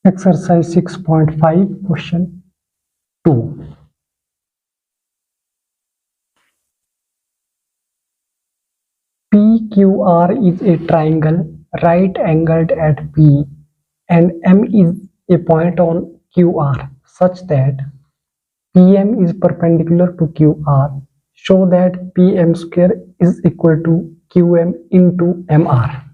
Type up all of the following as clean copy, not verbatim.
Exercise 6.5, question 2. PQR is a triangle right angled at P and M is a point on QR such that PM is perpendicular to QR. Show that PM square is equal to QM into MR.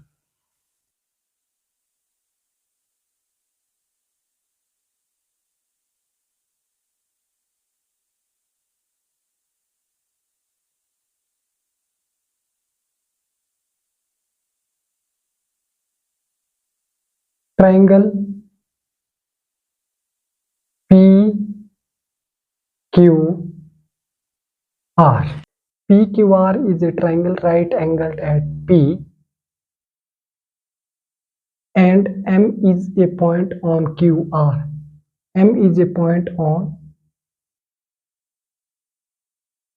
Triangle PQR. PQR is a triangle right angled at P and M is a point on QR. M is a point on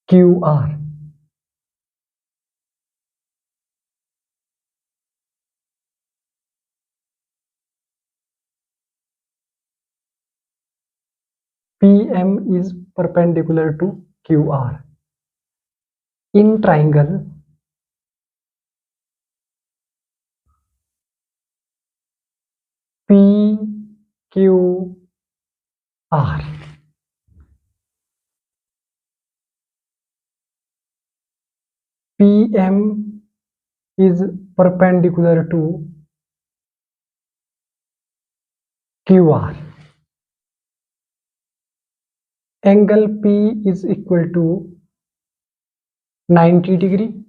QR. PM is perpendicular to QR. In triangle PQR, PM is perpendicular to QR. Angle P is equal to 90 degree,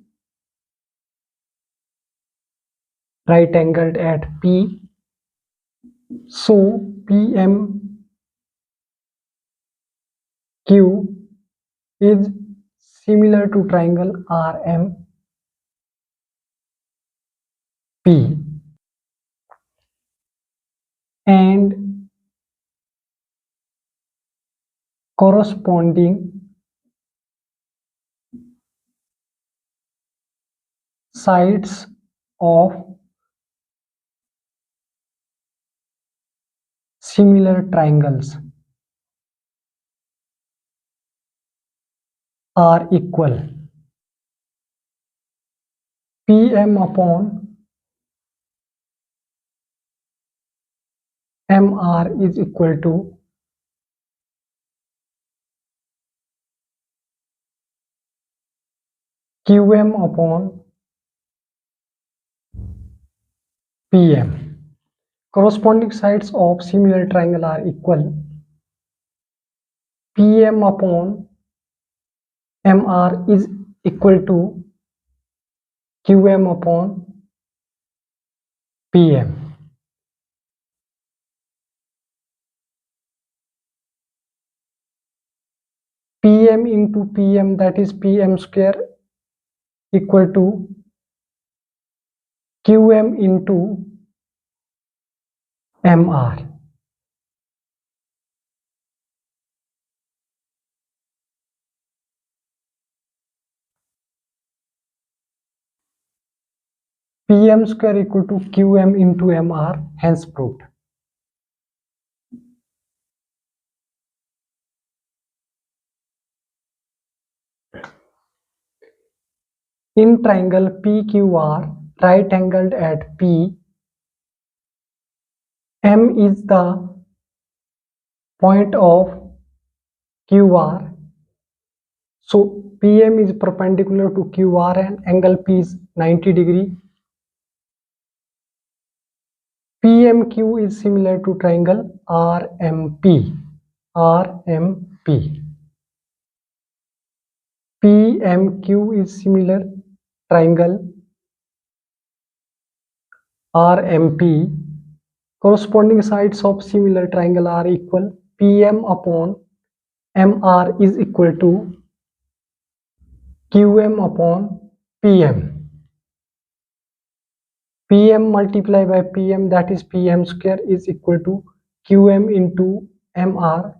right angled at P. So PMQ is similar to triangle RMP. And corresponding sides of similar triangles are equal. PM upon MR is equal to QM upon PM. Corresponding sides of similar triangle are equal. PM upon MR is equal to QM upon PM. PM into PM, that is PM square, equal to QM into MR. PM square equal to QM into MR, hence proved. In triangle PQR, right angled at P, M is the point of QR. So PM is perpendicular to QR and angle P is 90 degree. PMQ is similar to triangle RMP. PMQ is similar triangle RMP. Corresponding sides of similar triangle are equal. PM upon MR is equal to QM upon PM. PM multiplied by PM, that is PM square, is equal to QM into MR,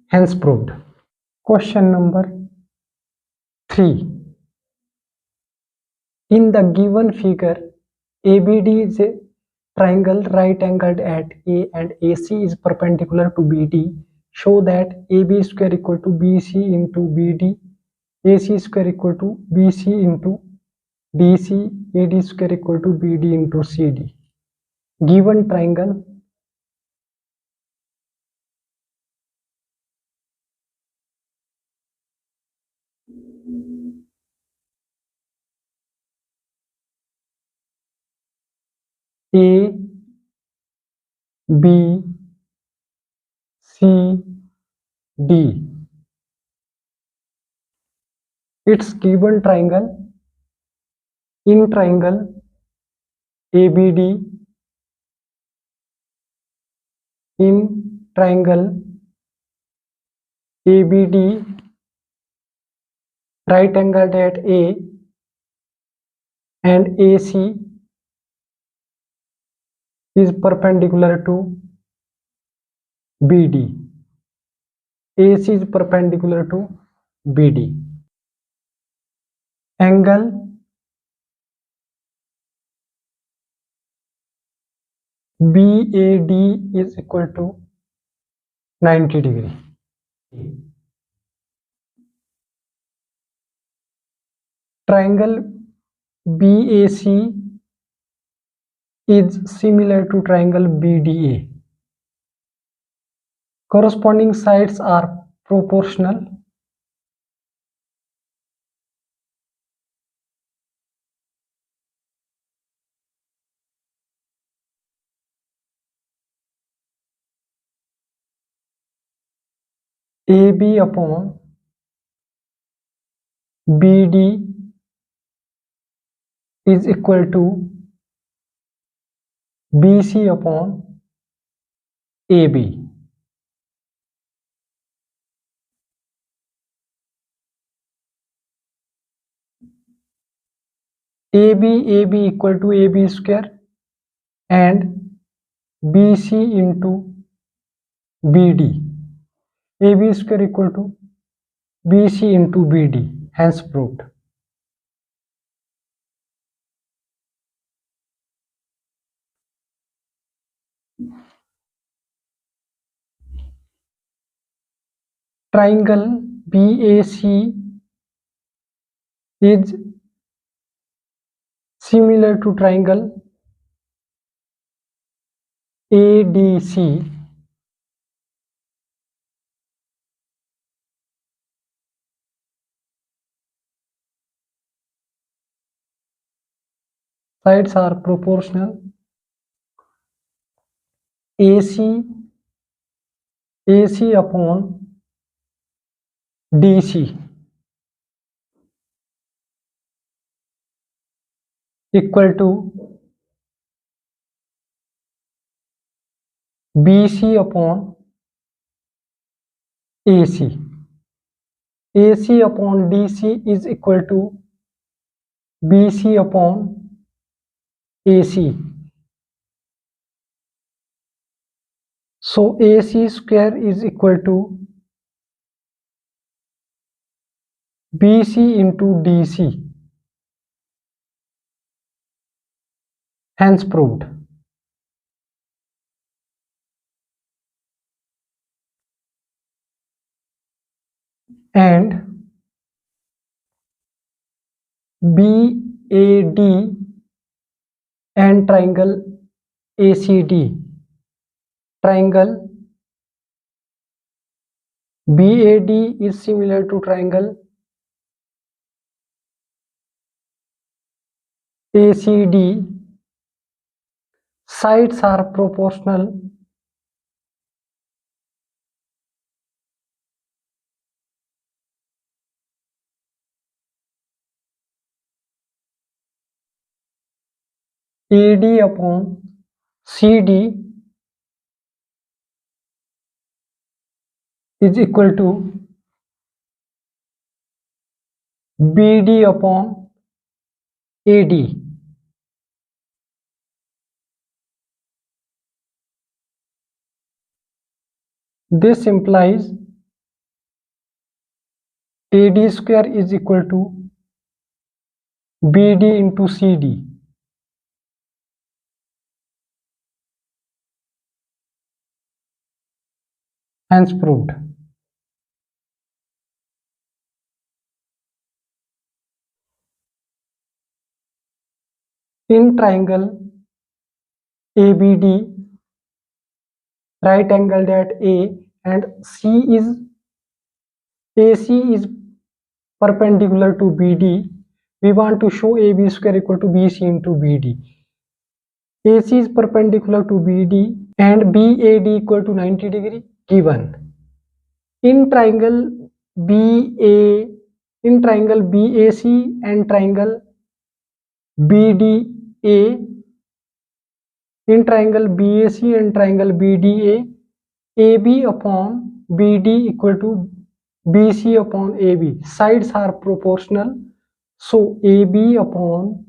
hence proved. Question number 3. In the given figure, ABD is a triangle right angled at A and AC is perpendicular to BD, show that AB square equal to BC into BD, AC square equal to BC into DC, AD square equal to BD into CD. Given triangle A, B, C, D. Its given triangle in triangle ABD, in triangle ABD right angled at A and AC is perpendicular to BD. AC is perpendicular to BD. Angle BAD is equal to 90 degree. Triangle BAC is similar to triangle BDA. Corresponding sides are proportional. AB upon BD is equal to BC upon AB. AB equal to AB square and BC into BD. AB square equal to BC into BD, hence proved. Triangle BAC is similar to triangle ADC. Sides are proportional. AC upon DC equal to BC upon AC. AC upon DC is equal to BC upon AC. So AC square is equal to BC into DC, hence proved. And BAD and triangle ACD. Triangle BAD is similar to triangle ACD. Sides are proportional. AD upon CD is equal to BD upon AD. This implies AD square is equal to BD into CD. hence proved. In triangle ABD, right angled at A and AC is perpendicular to BD, we want to show AB square equal to BC into BD. AC is perpendicular to BD and BAD equal to 90 degree given. In triangle BAC and triangle BDA, in triangle BAC and triangle BDA, AB upon BD equal to BC upon AB. Sides are proportional, so AB upon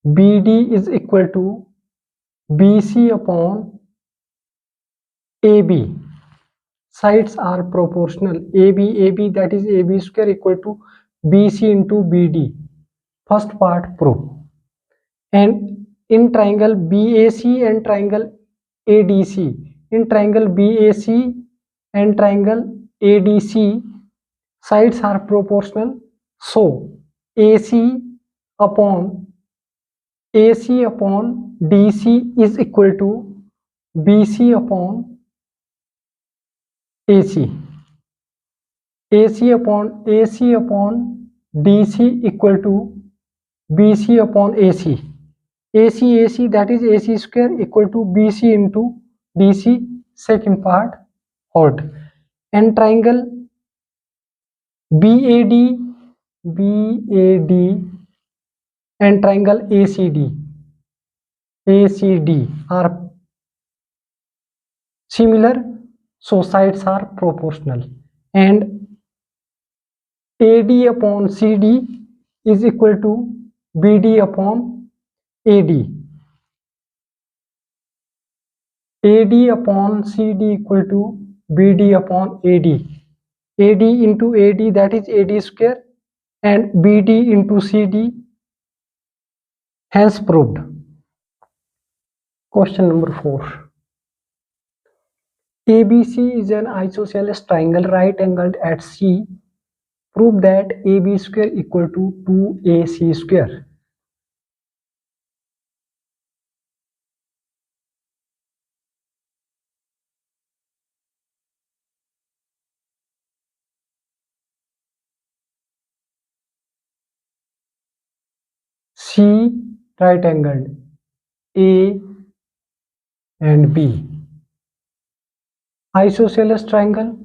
BD is equal to BC upon AB. Sides are proportional. AB, that is AB square equal to BC into BD. First part proof. And in triangle BAC and triangle ADC, in triangle BAC and triangle ADC, sides are proportional, so AC upon DC is equal to BC upon AC. AC upon DC equal to BC upon AC. AC, that is AC square equal to BC into DC. Second part hold. And triangle BAD and triangle ACD are similar, so sides are proportional, and AD upon CD is equal to BD upon AD. AD upon CD equal to BD upon AD. AD into AD, that is AD square, and BD into CD, hence proved. Question number 4. ABC is an isosceles triangle right angled at C. Prove that AB square equal to 2AC square. C right angled A and B. Isosceles triangle.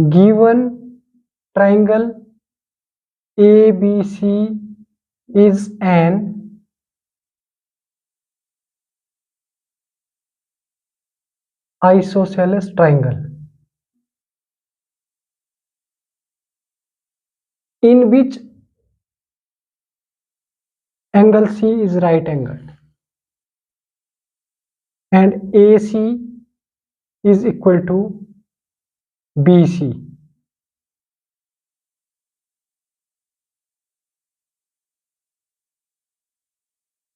Given triangle ABC is an isosceles triangle in which angle C is right angled and AC is equal to BC.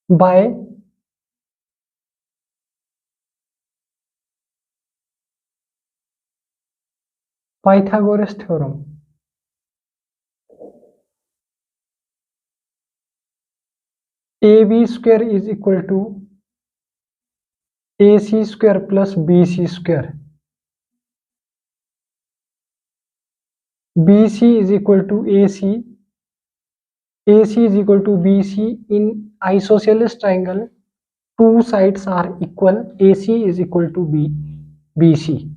By Pythagoras theorem. AB square is equal to AC square plus BC square. BC is equal to AC. AC is equal to BC. In isosceles triangle, two sides are equal. AC is equal to BC.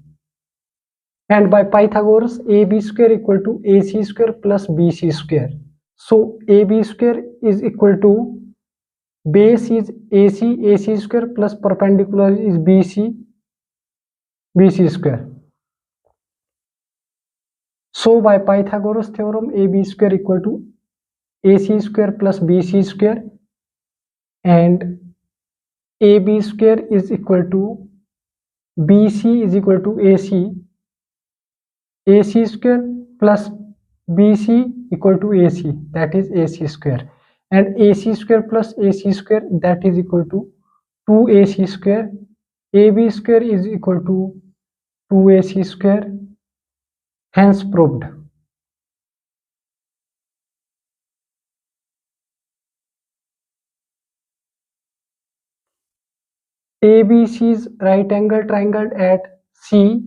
And by Pythagoras, AB square equal to AC square plus BC square. So AB square is equal to base is AC square plus perpendicular is BC square. So by Pythagoras theorem, AB square equal to AC square plus BC square, and AB square is equal to BC is equal to AC square plus BC equal to AC, that is AC square, and AC square plus AC square, that is equal to 2ac square. AB square is equal to 2ac square. Hence proved. ABC is right angle triangle at C.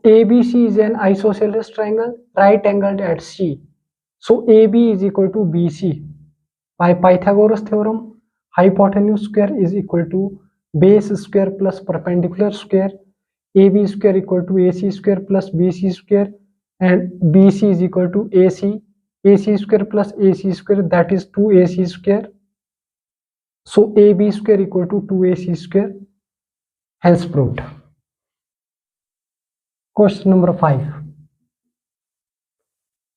ABC is an isosceles triangle right angled at C. So AB is equal to BC. By Pythagoras theorem, hypotenuse square is equal to base square plus perpendicular square. AB square equal to AC square plus BC square, and BC is equal to AC. AC square plus AC square, that is 2AC square. So AB square equal to 2AC square. Hence proved. Question number 5.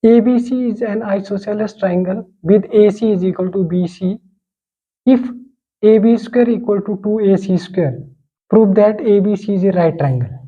ABC is an isosceles triangle with AC is equal to BC. If AB square equal to 2AC square, prove that ABC is a right triangle.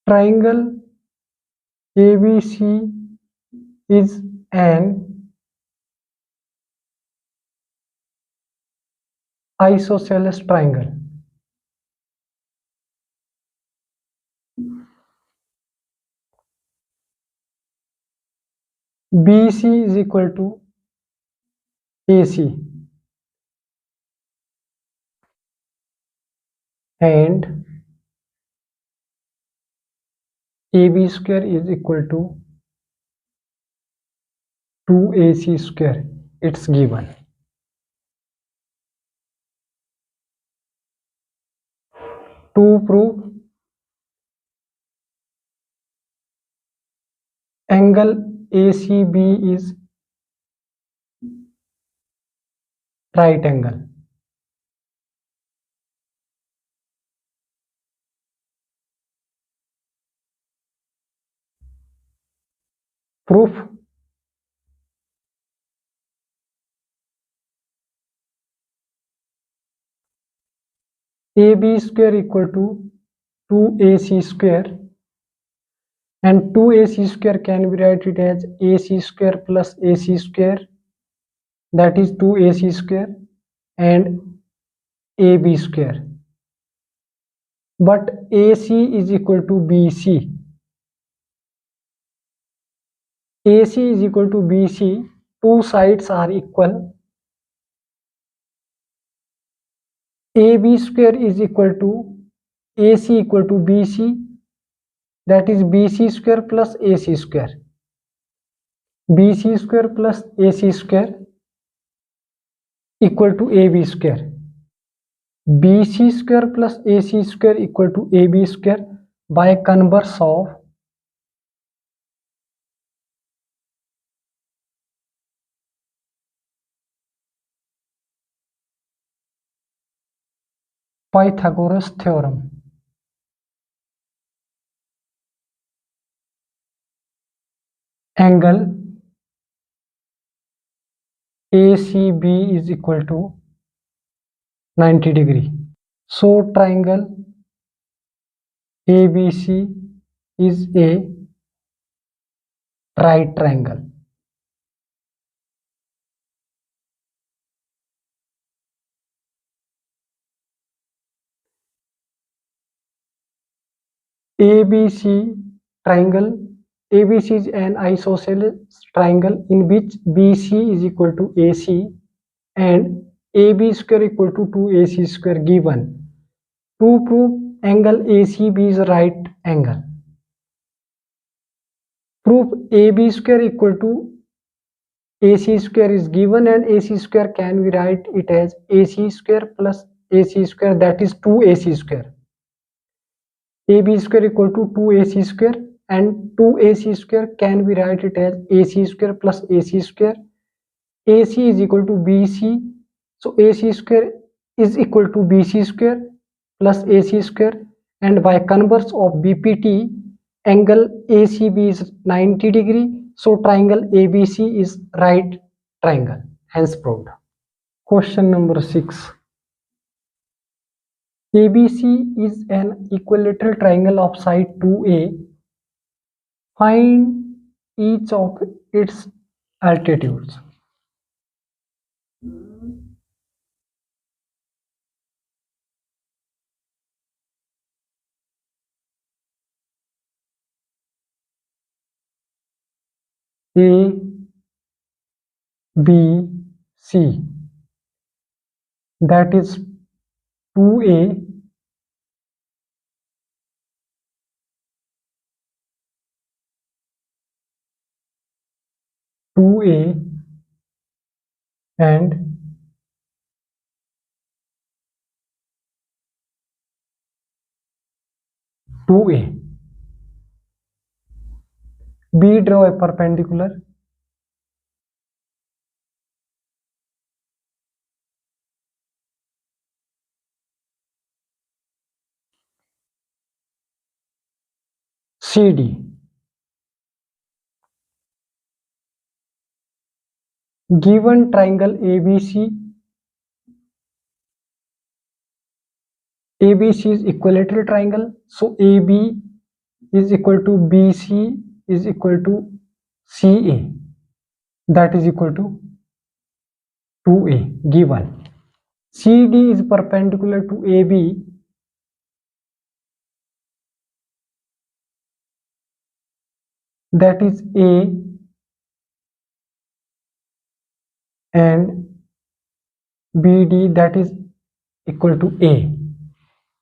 Triangle ABC is an isosceles triangle. BC is equal to AC and AB square is equal to 2AC square. It's given. To prove angle ACB is right angle. Proof. AB square equal to 2AC square, and 2AC square can be written as AC square plus AC square, that is 2AC square, and AB square. But AC is equal to BC. AC is equal to BC. Two sides are equal. AB square is equal to AC equal to BC, that is BC square plus AC square. BC square plus AC square equal to AB square. BC square plus AC square equal to AB square by converse of Pythagoras theorem. Angle ACB is equal to 90 degree. So triangle ABC is a right triangle. ABC triangle. ABC is an isosceles triangle in which BC is equal to AC and AB square equal to 2AC square given. To prove angle ACB is right angle, prove AB square equal to AC square is given, and AC square can be write it as AC square plus AC square, that is 2AC square. AB square equal to 2AC square, and 2AC square can be write it as AC square plus AC square. AC is equal to BC. So AC square is equal to BC square plus AC square, and by converse of BPT, angle ACB is 90 degree. So triangle ABC is right triangle, hence proved. Question number 6. ABC is an equilateral triangle of side 2A. Find each of its altitudes. A, B, C. That is 2A, 2A and 2A. B, draw a perpendicular. CD. Given triangle ABC, ABC is equilateral triangle, so AB is equal to BC is equal to CA, that is equal to 2A given. CD is perpendicular to AB, that is A, and BD, that is equal to A.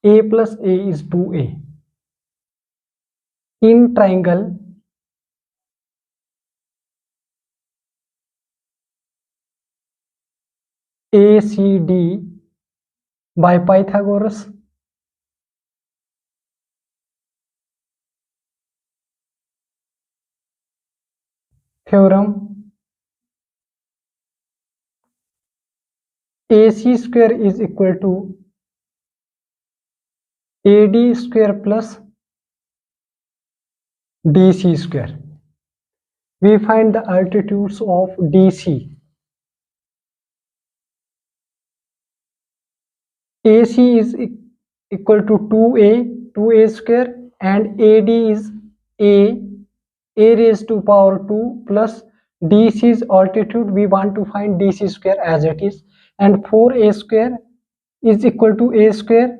A plus A is 2A. In triangle ACD by Pythagoras theorem, AC square is equal to AD square plus DC square. We find the altitudes of DC. AC is equal to 2A square, and AD is A raised to power 2 plus DC's altitude. We want to find DC square as it is, and 4A square is equal to A square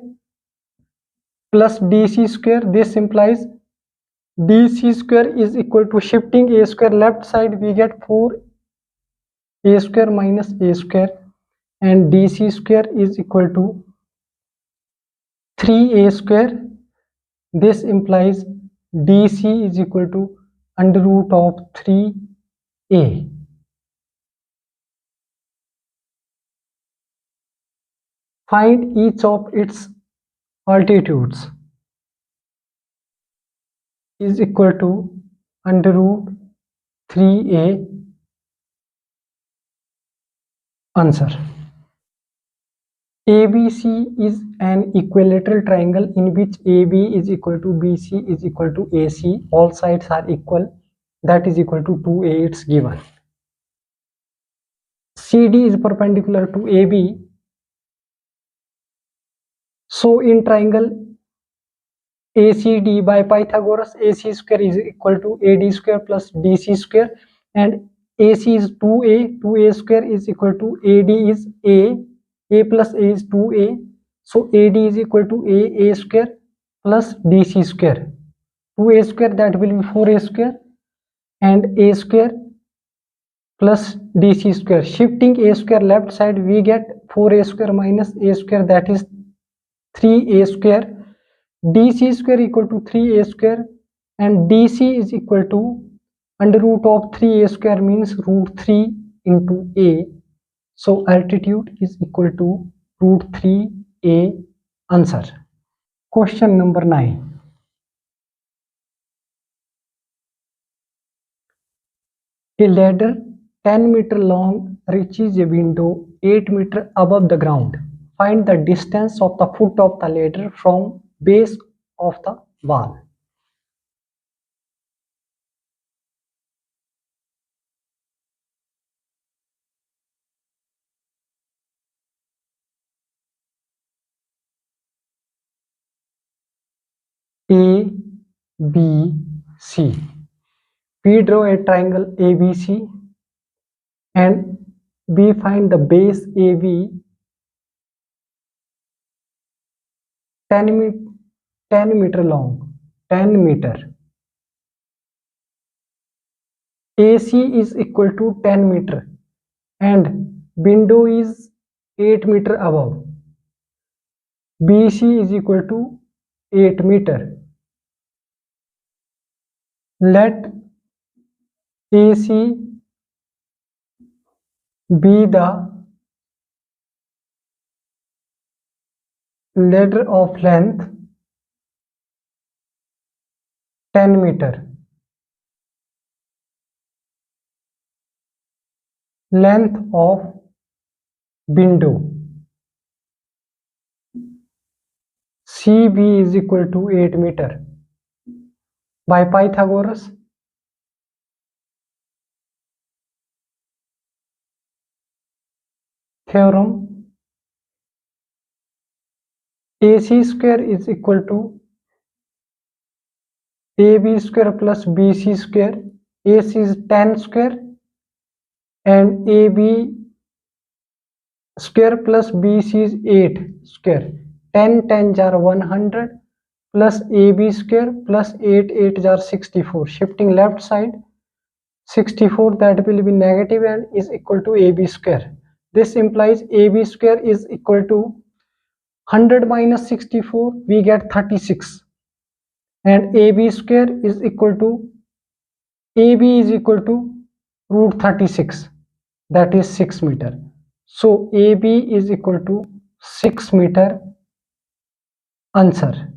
plus DC square. This implies DC square is equal to, shifting A square left side, we get 4A square minus A square, and DC square is equal to 3A square. This implies DC is equal to under root of 3A. Find each of its altitudes. Is equal to under root 3A. Answer. ABC is an equilateral triangle in which AB is equal to BC is equal to AC. All sides are equal, that is equal to 2A, it's given. CD is perpendicular to AB. So in triangle ACD by Pythagoras, AC square is equal to AD square plus DC square, and AC is 2A, 2A square is equal to AD is A plus A is 2A, so AD is equal to A square plus DC square. 2A square, that will be 4A square, and A square plus DC square. Shifting A square left side, we get 4A square minus A square, that is 3A square. DC square equal to 3A square, and DC is equal to under root of 3A square, means root 3 into A. So altitude is equal to root 3A. Answer. Question number 9. A ladder 10-meter long reaches a window 8 meters above the ground. Find the distance of the foot of the ladder from base of the wall. A, B, C. We draw a triangle ABC and we find the base AB 10 meter long, 10 meter. AC is equal to 10 meter and window is 8 meter above. BC is equal to 8 meter. Let AC be the ladder of length 10 meter. Length of window CB is equal to 8 meter. By Pythagoras theorem, AC square is equal to AB square plus BC square. AC is 10 square and AB square plus BC is 8 square. 10 10s are 100 plus AB square plus 8 8s are 64. Shifting left side, 64 that will be negative and is equal to AB square. This implies AB square is equal to 100 minus 64, we get 36, and AB square is equal to AB is equal to root 36, that is 6 meter. So AB is equal to 6 meter. Answer.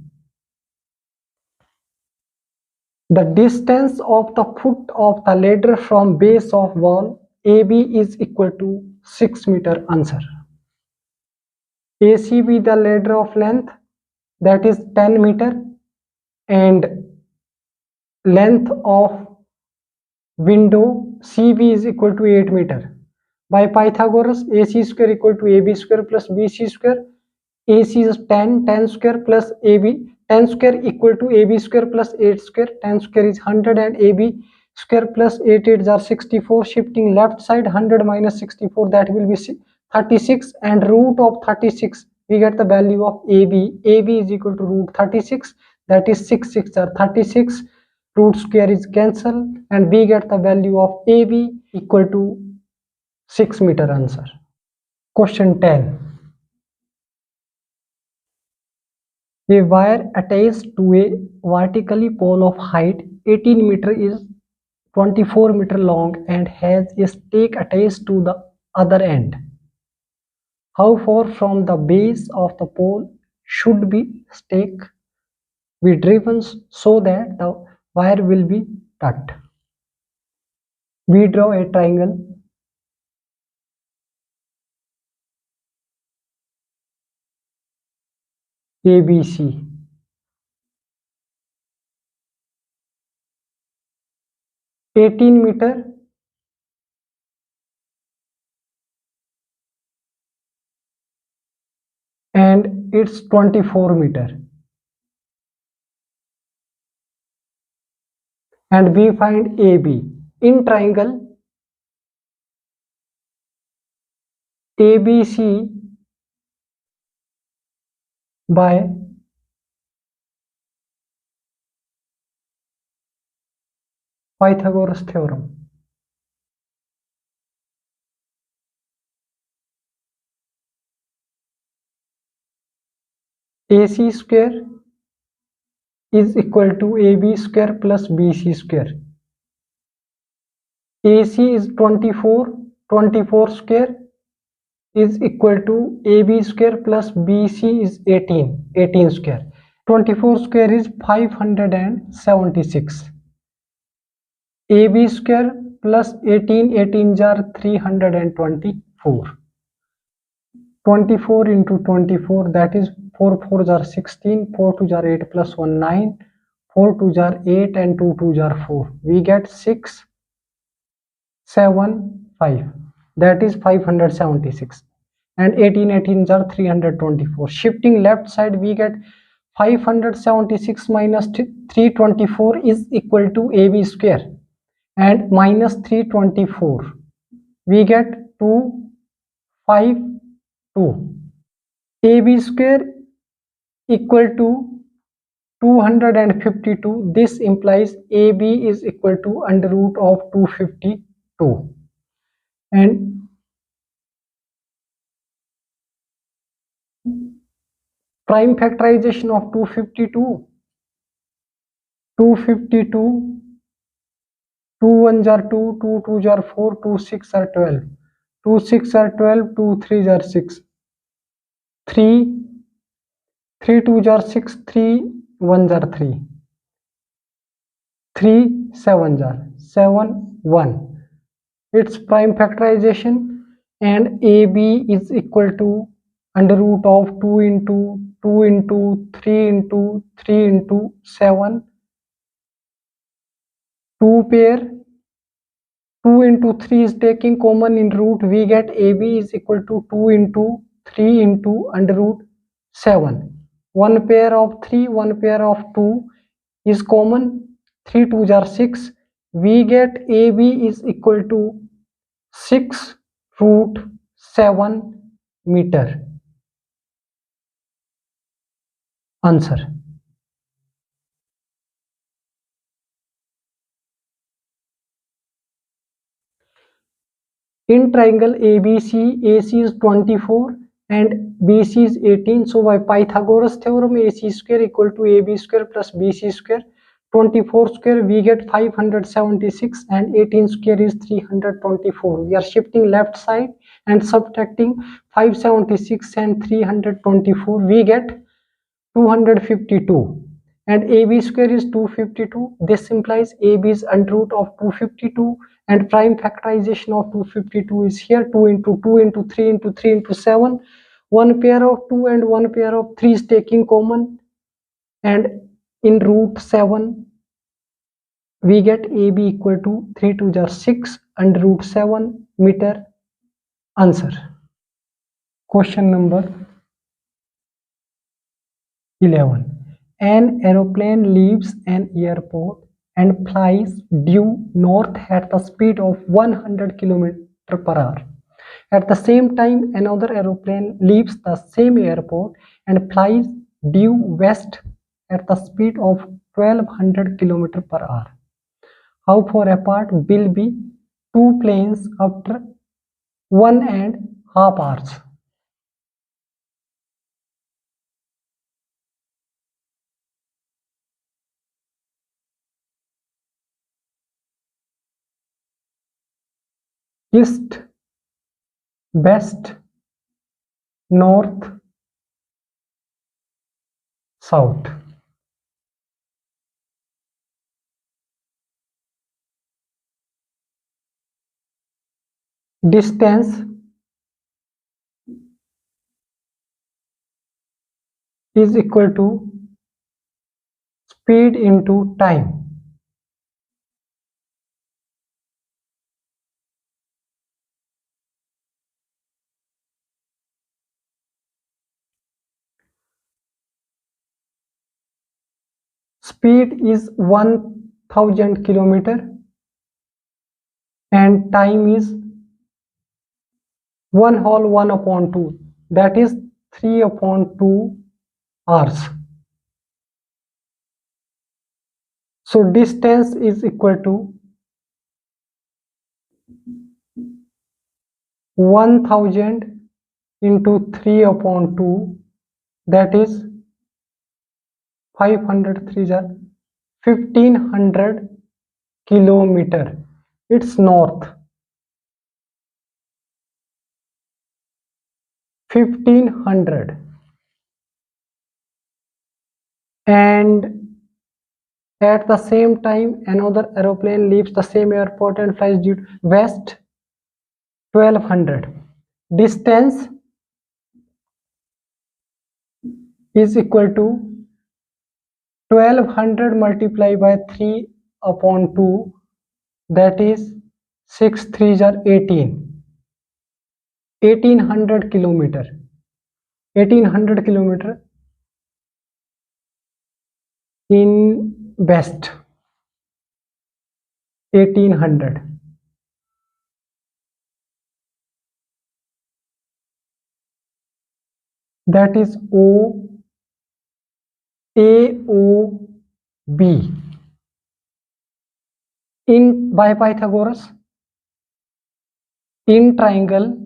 The distance of the foot of the ladder from base of wall AB is equal to 6 meter. Answer. AC be the ladder of length, that is 10 meter, and length of window CB is equal to 8 meter. By Pythagoras, AC square equal to AB square plus BC square. AC is 10, 10 square plus AB, 10 square equal to AB square plus 8 square. 10 square is 100 and AB square plus 8 8s are 64. Shifting left side, 100 minus 64, that will be 36, and root of 36, we get the value of AB. AB is equal to root 36, that is 6 6 are 36. Root square is cancelled and we get the value of AB equal to 6 meter. Answer. Question 10. A wire attached to a vertically pole of height 18 meter is 24 meter long and has a stake attached to the other end. How far from the base of the pole should be stake be driven so that the wire will be cut? We draw a triangle ABC. (18 meter) and it's 24 meter, and we find AB. In triangle ABC by Pythagoras theorem. AC square is equal to AB square plus BC square. AC is 24, 24 square is equal to AB square plus BC is 18, 18 square. 24 square is 576. AB square plus 18, 18 jar 324. 24 into 24, that is 4 4 jar 16, 4 2 jar 8 plus 1 9, 4 2 jar 8 and 2 2 jar 4. We get 6 7 5, that is 576, and 18 18 jar 324. Shifting left side, we get 576 minus 324 is equal to AB square, and minus 324 we get 252. AB square equal to 252. This implies AB is equal to under root of 252. And prime factorization of 252. 252, 2 1 are 2, 2 2 are 4, 2 6 are 12. 2 6 are 12, 2 3 are 6. 3 3 2 are 6, 3 1 are 3. 3 7 are 7 1. Its prime factorization, and AB is equal to under root of 2 into 2 into 3 into 3 into 7. 2 pair, 2 into 3 is taking common in root, we get AB is equal to 2 into 3 into under root 7. One pair of 3, one pair of 2 is common, 3 2s are 6. We get AB is equal to 6 root 7 meter. Answer. In triangle ABC, AC is 24 and BC is 18. So by Pythagoras theorem, AC square equal to AB square plus BC square. 24 square we get 576 and 18 square is 324. We are shifting left side and subtracting 576 and 324. We get 252, and AB square is 252. This implies AB is under root of 252, and prime factorization of 252 is here. 2 into 2 into 3 into 3 into 7. One pair of 2 and one pair of 3 is taking common, and in root 7 we get AB equal to 3 2 are 6 under root 7 meter. Answer. Question number 11. An aeroplane leaves an airport and flies due north at the speed of 100 km per hour. At the same time, another aeroplane leaves the same airport and flies due west at the speed of 1200 km per hour. How far apart will be two planes after 1.5 hours? East, west, north, south. Distance is equal to speed into time. Speed is 1000 kilometer and time is 1 whole 1 upon 2, that is 3 upon 2 hours. So distance is equal to 1000 into 3 upon 2, that is 500 3 are 1500 kilometer. It's north. 1500, and At the same time, another aeroplane leaves the same airport and flies due west 1200. Distance is equal to 1200 multiplied by 3 upon 2, that is 6 3s are 18. 1800 kilometer. 1800 kilometer in west. 1800. That is AOB. In by Pythagoras, in triangle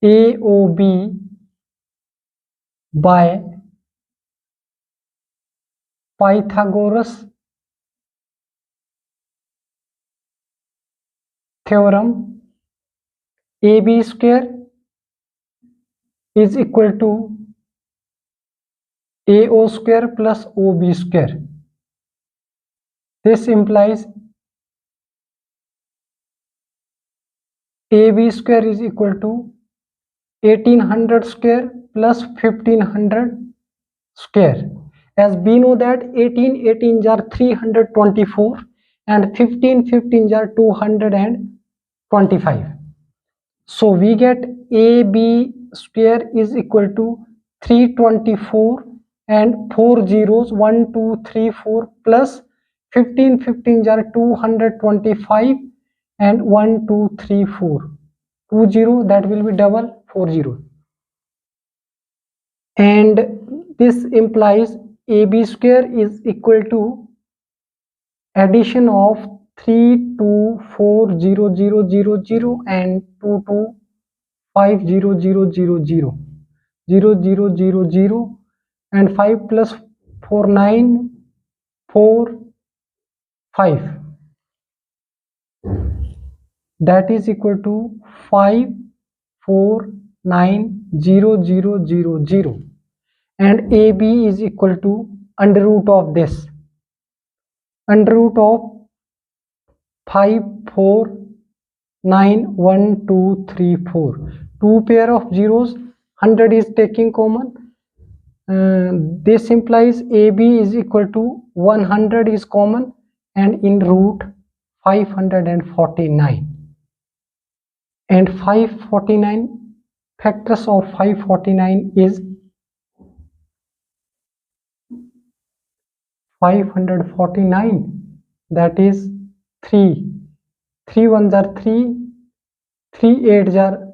AOB by Pythagoras theorem, AB square is equal to AO square plus OB square. This implies AB square is equal to 1800 square plus 1500 square. As we know that 18 are 324 and 15 are 225. So we get AB square is equal to 324 and 4 zeros 1 2 3 4 plus 15 are 225 and 1 2 3 4 2 0, that will be double 4 0, and this implies AB square is equal to addition of 3 2 4 0 0 0 0 and 2 2 5 0 0 0 0 0 0 0 0 and 5 plus 4 9 4 5, that is equal to 5 4 9 0 0 0 0, and AB is equal to under root of this, under root of 5 4 9 1 2 3 4, two pair of zeros, 100 is taking common. This implies AB is equal to 100 is common, and in root 549, and 549 factors of 549 is 549, that is 3 3 ones are 3, 3 8s are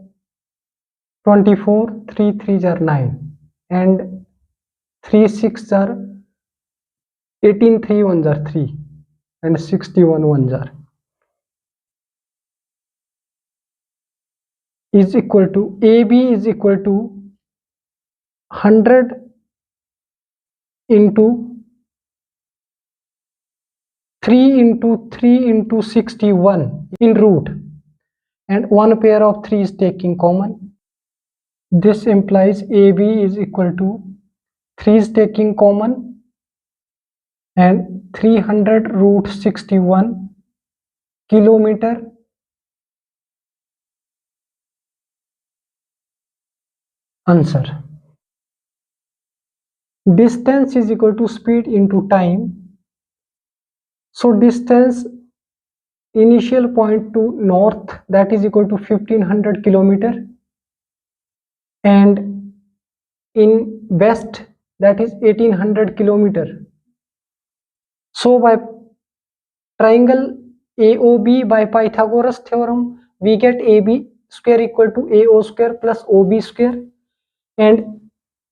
24, 3 3s are 9, and 3 6s are 18, 3 ones are 3, and 61 ones are is equal to AB is equal to 100 into 3 into 3 into 61 in root, and one pair of 3 is taking common. This implies AB is equal to 3 is taking common, and 300 root 61 kilometer. Answer. Distance is equal to speed into time. So distance initial point to north, that is equal to 1500 kilometer, and in west, that is 1800 kilometer. So by triangle AOB by Pythagoras theorem, we get AB square equal to AO square plus OB square, and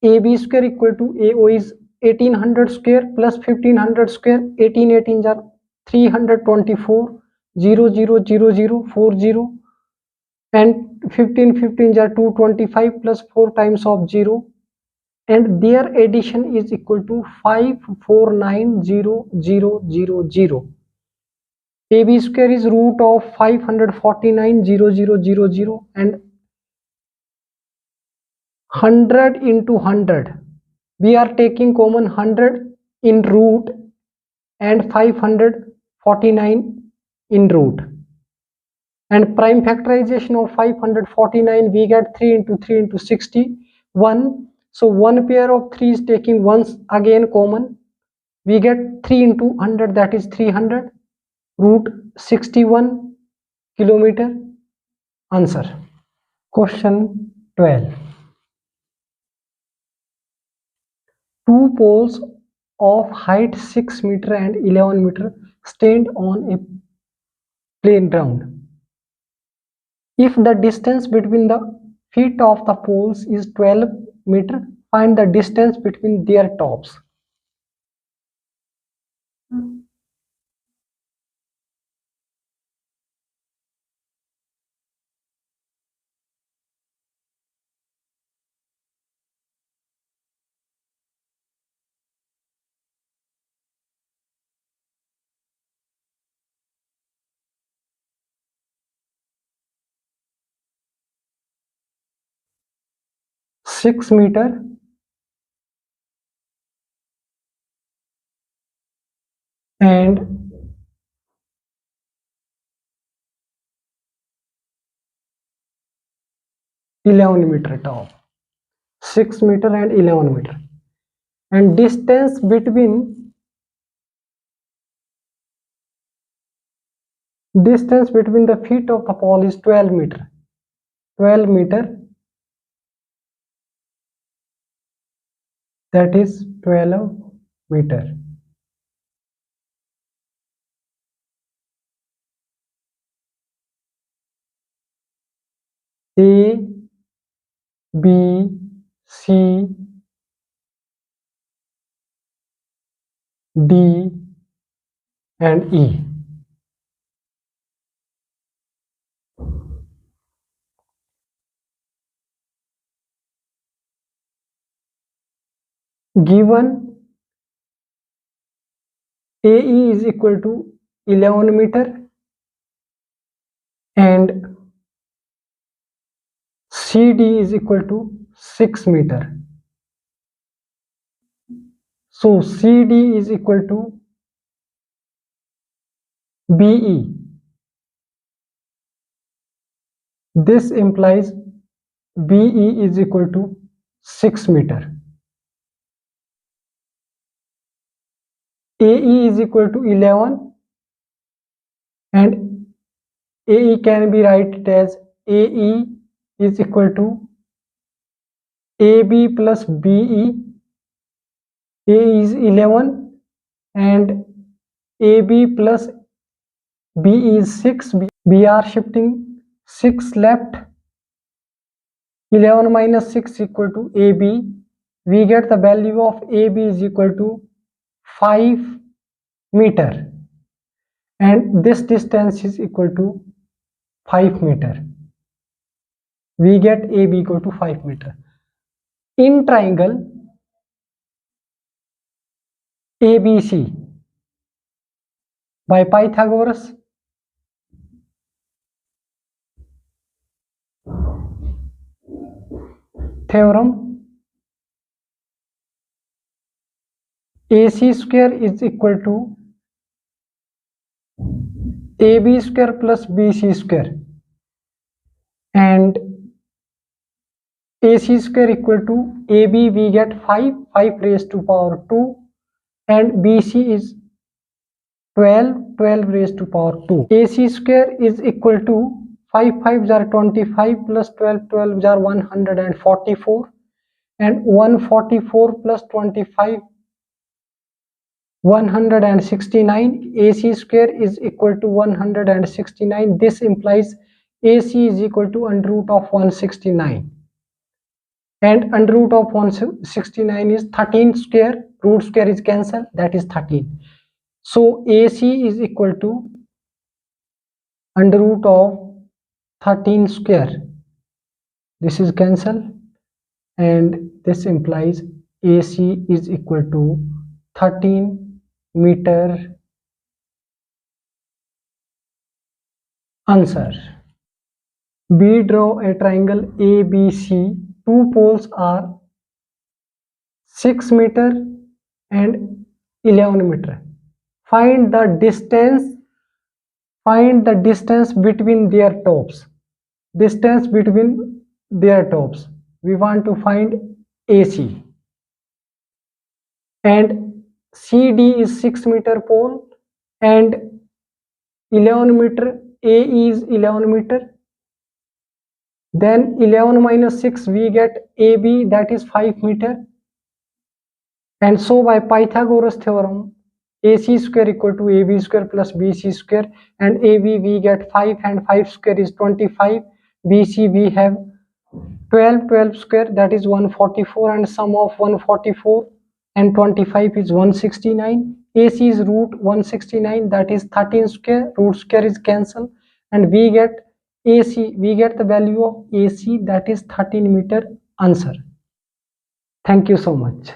AB square equal to AO is 1800 square plus 1500 square. 18 18s are 324, 0 0 0 0 4 0, and 15 are 225 plus 4 times of 0, and their addition is equal to 549,000. AB square is root of 549,000, and 100 into 100, we are taking common 100 in root, and 549 in root. And prime factorization of 549, we get 3 into 3 into 61. So one pair of 3 is taking once again common. We get 3 into 100, that is 300. Root 61 kilometer. Answer. Question 12. Two poles of height 6 meter and 11 meter stand on a plain ground. If the distance between the feet of the poles is 12 meter, find the distance between their tops. Six meter and 11 meter top. 6 meter and 11 meter. And distance between the feet of the pole is 12 meter. 12 meter, that is 12 meter. A, B, C, D and E. Given AE is equal to 11 meter and CD is equal to 6 meter. So CD is equal to BE. This implies BE is equal to 6 meter. AE is equal to 11 and AE can be written as AE is equal to AB plus BE. AE is 11 and AB plus BE is 6. We are shifting 6 left. 11 minus 6 equal to AB. We get the value of AB is equal to 5 meter. And this distance is equal to 5 meter. We get AB equal to 5 meter. In triangle ABC by Pythagoras theorem, AC square is equal to AB square plus BC square, and AC square equal to AB we get 5 raised to power 2, and BC is 12 raised to power 2. AC square is equal to 5 5s are 25 plus 12 are 144, and 144 plus 25 169. AC square is equal to 169. This implies AC is equal to under root of 169, and under root of 169 is 13 square. Root square is cancelled, that is 13. So AC is equal to under root of 13 square. This is cancelled, and this implies AC is equal to 13 meter. Answer. B. Draw a triangle ABC. Two poles are 6 meter and 11 meter. find the distance between their tops. Distance between their tops, we want to find AC, and CD is 6 meter pole and 11 meter, AE is 11 meter. Then 11 minus 6 we get AB, that is 5 meter. And so by Pythagoras theorem, AC square equal to AB square plus BC square, and AB we get 5 and 5 square is 25. BC we have 12 square, that is 144, and sum of 144 and 25 is 169. AC is root 169, that is 13 square, root square is cancelled, and we get AC, we get the value of AC, that is 13 meter. Answer. Thank you so much.